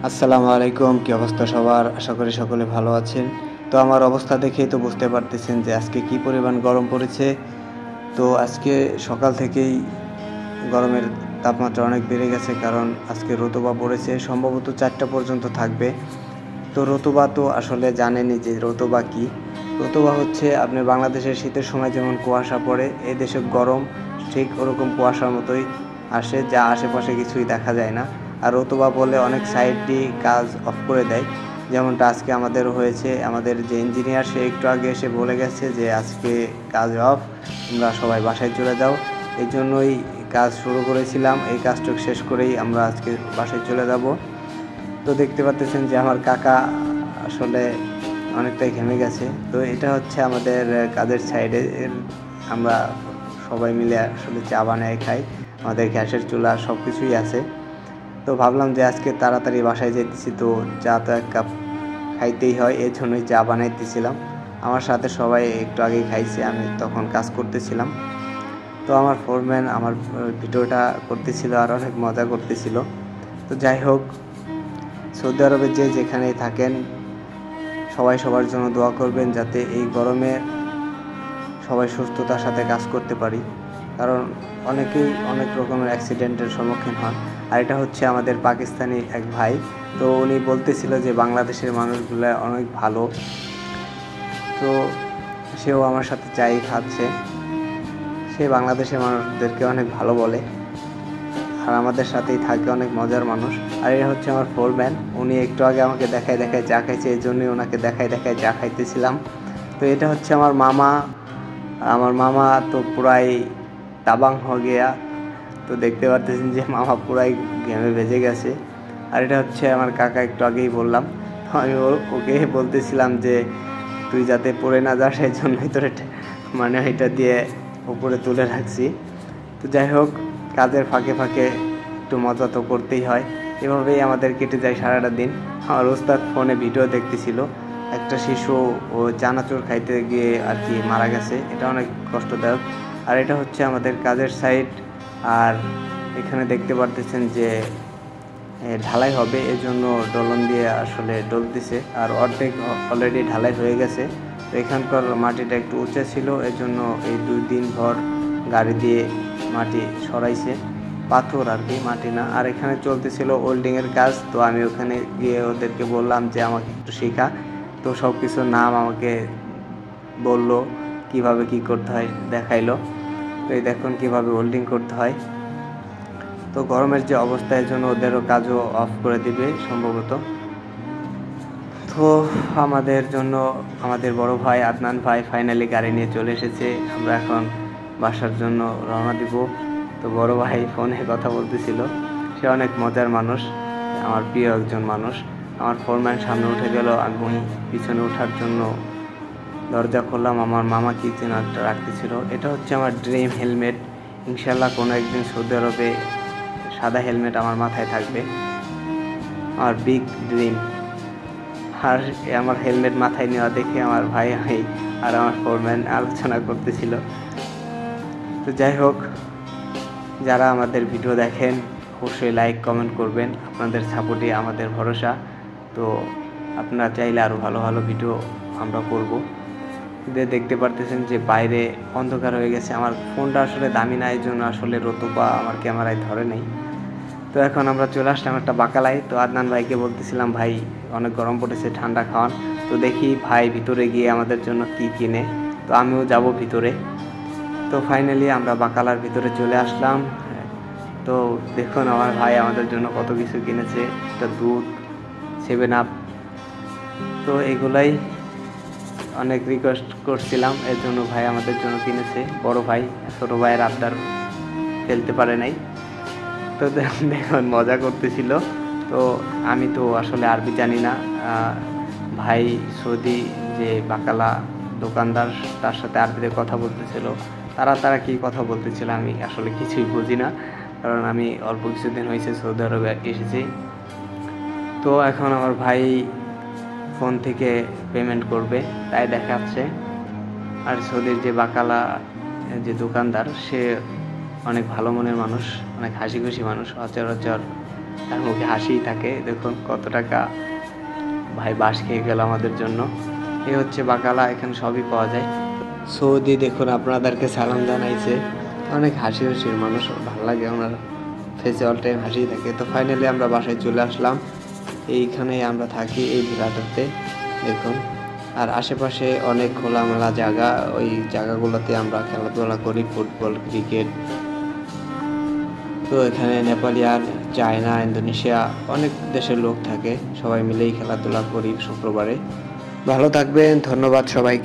আসসালামু আলাইকুম। কি অবস্থা সবার? আশা করি সকলে ভালো আছেন। তো আমার অবস্থা দেখেই তো বুঝতে পারতেছেন যে আজকে কি পরিমাণ গরম পড়েছে। তো আজকে সকাল থেকেই গরমের তাপমাত্রা অনেক বেড়ে গেছে, কারণ আজকে রোতবা পড়েছে, সম্ভবত 4টা পর্যন্ত থাকবে। তো রোতবা তো আসলে জানেনই যে রোতবা কী। রোতবা হচ্ছে আপনি বাংলাদেশের শীতের সময় যেমন কুয়াশা পড়ে, এদেশে গরম ঠিক ওরকম কুয়াশার মতোই আসে, যা আশেপাশে কিছুই দেখা যায় না। আর রতুবা বলে অনেক সাইডই কাজ অফ করে দেয়, যেমনটা আজকে আমাদের হয়েছে। আমাদের যে ইঞ্জিনিয়ার সে একটু আগে এসে বলে গেছে যে আজকে কাজ অফ, তোমরা সবাই বাসায় চলে যাও। এই জন্যই কাজ শুরু করেছিলাম, এই কাজটুকু শেষ করেই আমরা আজকে বাসায় চলে যাব। তো দেখতে পাচ্ছেন যে আমার কাকা আসলে অনেকটাই ঘেমে গেছে। তো এটা হচ্ছে আমাদের কাজের সাইডে, আমরা সবাই মিলে আসলে চা বানায় খাই। আমাদের গ্যাসের চুলা সব কিছুই আছে। তো ভাবলাম যে আজকে তাড়াতাড়ি বাসায় যেতেছি, তো চা তো এক কাপ খাইতেই হয়, এই জন্যই চা বানাইতেছিলাম। আমার সাথে সবাই একটু আগেই খাইছে, আমি তখন কাজ করতেছিলাম। তো আমার ফোরম্যান আমার ভিডিওটা করতেছিল আর অনেক মজা করতেছিল। তো যাই হোক, সৌদি আরবে যে যেখানেই থাকেন সবাই সবার জন্য দোয়া করবেন, যাতে এই গরমে সবাই সুস্থতার সাথে কাজ করতে পারি, কারণ অনেকেই অনেক রকমের অ্যাক্সিডেন্টের সম্মুখীন হন। আর এটা হচ্ছে আমাদের পাকিস্তানি এক ভাই। তো উনি বলতেছিল যে বাংলাদেশের মানুষগুলো অনেক ভালো। তো সেও আমার সাথে চাই খাচ্ছে, সে বাংলাদেশের মানুষদেরকে অনেক ভালো বলে আর আমাদের সাথেই থাকে, অনেক মজার মানুষ। আর এটা হচ্ছে আমার ফোরম্যান, উনি একটু আগে আমাকে দেখায় দেখায় চা খাইছে, এই জন্যই ওনাকে দেখায় দেখায় চা খাইতেছিলাম। তো এটা হচ্ছে আমার মামা। আমার মামা তো পুরাই তাবাং হয়ে গিয়া। তো দেখতে পারতেছেন যে মামা পুরাই ঘেমে ভেজে গেছে। আর এটা হচ্ছে আমার কাকা, একটু আগেই বললাম। তো আমি ওকে বলতেছিলাম যে তুই যাতে পড়ে না যাস, এই জন্যই তোর মানে এটা দিয়ে উপরে তুলে রাখছি। তো যাই হোক, কাজের ফাঁকে ফাঁকে একটু মজা তো করতেই হয়। এভাবেই আমাদের কেটে যায় সারাটা দিন। আমার ওস্তাদ ফোনে ভিডিও দেখতেছিল, একটা শিশু ও চানাচুর খাইতে গিয়ে আর কি মারা গেছে, এটা অনেক কষ্টদায়ক। আর এটা হচ্ছে আমাদের কাজের সাইট। আর এখানে দেখতে পারতেছেন যে ঢালাই হবে, এজন্য ডলন দিয়ে আসলে ডোল দিছে, আর অর্ধেক অলরেডি ঢালাই হয়ে গেছে। তো এখানকার মাটিটা একটু উঁচা ছিল, এজন্য এই 2 দিন ভর গাড়ি দিয়ে মাটি সরাইছে, পাথর আর কি, মাটি না। আর এখানে চলতেছিল ওয়েল্ডিংয়ের কাজ। তো আমি ওখানে গিয়ে ওদেরকে বললাম যে আমাকে একটু শেখা। তো সব কিছুর নাম আমাকে বললো, কিভাবে কি করতে হয় দেখাইলো। তো এই দেখুন কিভাবে ওয়েল্ডিং করতে হয়। তো গরমের যে অবস্থার জন্য ওদেরও কাজও অফ করে দিবে সম্ভবত। তো আমাদের জন্য আমাদের বড় ভাই আদনান ভাই ফাইনালি গাড়ি নিয়ে চলে এসেছে, আমরা এখন বাসার জন্য রওনা দিব। তো বড় ভাই ফোনে কথা বলতেছিল, সে অনেক মজার মানুষ, আমার প্রিয় একজন মানুষ। আমার ফোরম্যান সামনে উঠে গেল, আমি পিছনে ওঠার জন্য দরজা খুললাম। আমার মামা কি যেন একটা রাখতেছিল। এটা হচ্ছে আমার ড্রিম হেলমেট। ইনশাল্লাহ কোনো একদিন সৌদি আরবে সাদা হেলমেট আমার মাথায় থাকবে, আমার বিগ ড্রিম। আর আমার হেলমেট মাথায় নেওয়া দেখে আমার ভাই আর আমার ফোরম্যান আলোচনা করতেছিল। তো যাই হোক, যারা আমাদের ভিডিও দেখেন অবশ্যই লাইক কমেন্ট করবেন, আপনাদের সাপোর্টই আমাদের ভরসা। তো আপনারা চাইলে আরও ভালো ভালো ভিডিও আমরা করব। দেখতে পারতেছেন যে বাইরে অন্ধকার হয়ে গেছে, আমার ফোনটা আসলে দামি না, এই জন্য আসলে রতুবা আমার ক্যামেরায় ধরে নেই। তো এখন আমরা চলে আসলাম একটা বাকালায়। তো আদনান ভাইকে বলতেছিলাম ভাই অনেক গরম পড়েছে, ঠান্ডা খাওয়ান। তো দেখি ভাই ভিতরে গিয়ে আমাদের জন্য কি কিনে। তো আমিও যাব ভিতরে। তো ফাইনালি আমরা বাকালার ভিতরে চলে আসলাম। তো দেখুন আমার ভাই আমাদের জন্য কত কিছু কিনেছে, একটা দুধ, 7 আপ। তো এগুলাই অনেক রিকোয়েস্ট করছিলাম, এর জন্য ভাই আমাদের জন্য কিনেছে। বড় ভাই ছোটো ভাইয়ের আবদার ফেলতে পারে নাই। তো দেখুন মজা করতেছিল। তো আমি তো আসলে আরবি জানি না, ভাই সৌদি যে বাকালা দোকানদার তার সাথে আরবিতে কথা বলতেছিল। তারা কি কথা বলতেছিল আমি আসলে কিছুই বুঝি না, কারণ আমি অল্প কিছুদিন হয়েছে সৌদি আরবে এসেছি। তো এখন আমার ভাই ফোন থেকে পেমেন্ট করবে তাই দেখাচ্ছে। আর সৌদির যে বাকালা যে দোকানদার সে অনেক ভালো মনের মানুষ, অনেক হাসি খুশি মানুষ, সচরাচর তার মুখে হাসিই থাকে। দেখুন কত টাকা ভাই বাঁশ খেয়ে গেল আমাদের জন্য। এ হচ্ছে বাকালা, এখানে সবই পাওয়া যায়। সৌদি দেখুন আপনাদেরকে সালাম জানাইছে, অনেক হাসি হাসির মানুষ, ভালো লাগে ওনার ফেসে অল টাইম হাসি থাকে। তো ফাইনালি আমরা বাসায় চলে আসলাম, এইখানেই আমরা থাকি এই ভিলাটাতে দেখুন। আর আশেপাশে অনেক খোলামেলা জায়গা, ওই জায়গাগুলোতে আমরা খেলাধুলা করি, ফুটবল, ক্রিকেট। তো এখানে নেপালিয়ান, চায়না, ইন্দোনেশিয়া অনেক দেশের লোক থাকে, সবাই মিলেই খেলাধুলা করি শুক্রবারে। ভালো থাকবেন, ধন্যবাদ সবাইকে।